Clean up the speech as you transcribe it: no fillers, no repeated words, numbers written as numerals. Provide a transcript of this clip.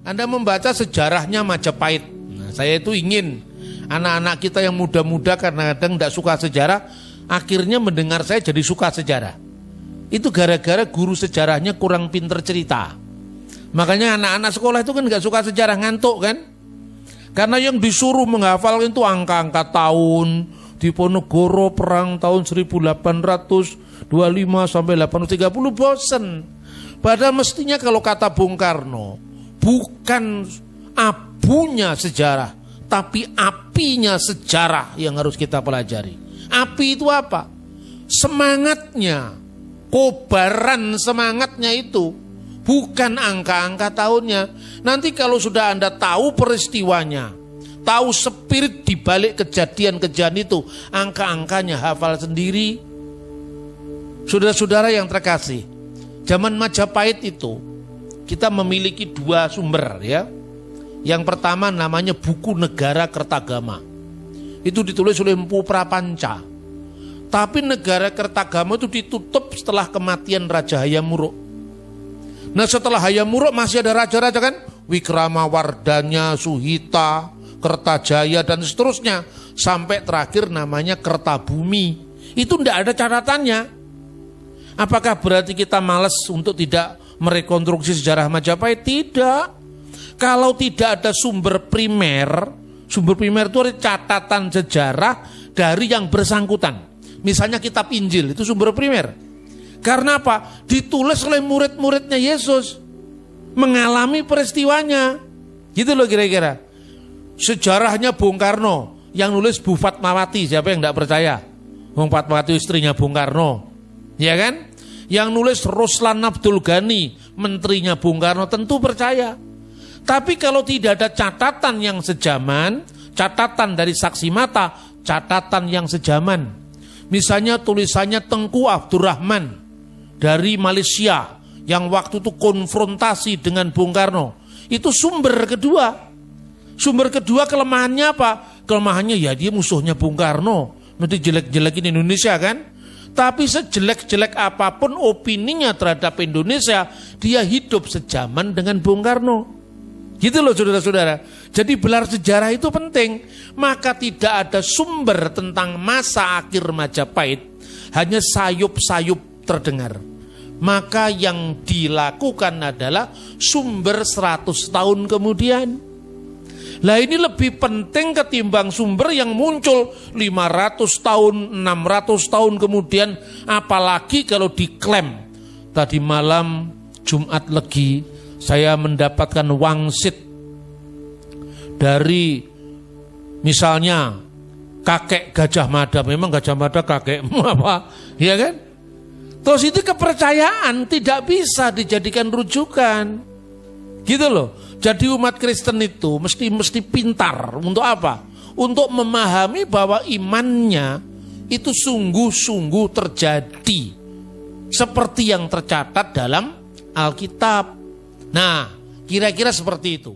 Anda membaca sejarahnya Majapahit. Nah, saya itu ingin anak-anak kita yang muda-muda karena kadang tidak suka sejarah, akhirnya mendengar saya jadi suka sejarah. Itu gara-gara guru sejarahnya kurang pinter cerita. Makanya anak-anak sekolah itu kan gak suka sejarah, ngantuk kan. Karena yang disuruh menghafal itu angka-angka tahun. Diponegoro perang tahun 1825 sampai 1830, bosen. Padahal mestinya kalau kata Bung Karno, bukan abunya sejarah, tapi apinya sejarah yang harus kita pelajari. Api itu apa? Semangatnya, kobaran semangatnya itu, bukan angka-angka tahunnya. Nanti kalau sudah Anda tahu peristiwanya, tahu spirit di balik kejadian-kejadian itu, angka-angkanya hafal sendiri. Saudara-saudara yang terkasih, zaman Majapahit itu kita memiliki dua sumber ya. Yang pertama namanya Buku Negara Kertagama. Itu ditulis oleh Mpu Prapanca. Tapi Negara Kertagama itu ditutup setelah kematian Raja Hayam Wuruk. Nah setelah Hayam Wuruk masih ada raja-raja kan? Wikramawardhana, Suhita, Kertajaya dan seterusnya. Sampai terakhir namanya Kertabumi. Itu tidak ada catatannya. Apakah berarti kita malas untuk tidak merekonstruksi sejarah Majapahit? Tidak. Kalau tidak ada sumber primer itu ada catatan sejarah dari yang bersangkutan. Misalnya kitab Injil, itu sumber primer. Karena apa? Ditulis oleh murid-muridnya Yesus. Mengalami peristiwanya. Gitu loh kira-kira. Sejarahnya Bung Karno, yang nulis Bu Fatmawati, siapa yang tidak percaya? Bung Fatmawati istrinya Bung Karno. Ya kan? Yang nulis Ruslan Abdul Ghani, menterinya Bung Karno, tentu percaya. Tapi kalau tidak ada catatan yang sejaman, catatan dari saksi mata, catatan yang sejaman. Misalnya tulisannya Tengku Abdurrahman dari Malaysia yang waktu itu konfrontasi dengan Bung Karno. Itu sumber kedua. Sumber kedua kelemahannya apa? Kelemahannya ya dia musuhnya Bung Karno. Nanti jelek-jelekin Indonesia kan? Tapi sejelek-jelek apapun opininya terhadap Indonesia, dia hidup sejaman dengan Bung Karno. Gitu loh saudara-saudara. Jadi belar sejarah itu penting. Maka tidak ada sumber tentang masa akhir Majapahit. Hanya sayup-sayup terdengar. Maka yang dilakukan adalah sumber 100 tahun kemudian. Lah ini lebih penting ketimbang sumber yang muncul 500 tahun, 600 tahun kemudian. Apalagi kalau diklaim. Tadi malam Jumat Legi saya mendapatkan wangsit dari misalnya kakek Gajah Mada. Memang Gajah Mada kakekmu apa? Ya kan? Terus itu kepercayaan tidak bisa dijadikan rujukan. Gitu loh. Jadi umat Kristen itu mesti pintar. Untuk apa? Untuk memahami bahwa imannya itu sungguh-sungguh terjadi. Seperti yang tercatat dalam Alkitab. Nah, kira-kira seperti itu.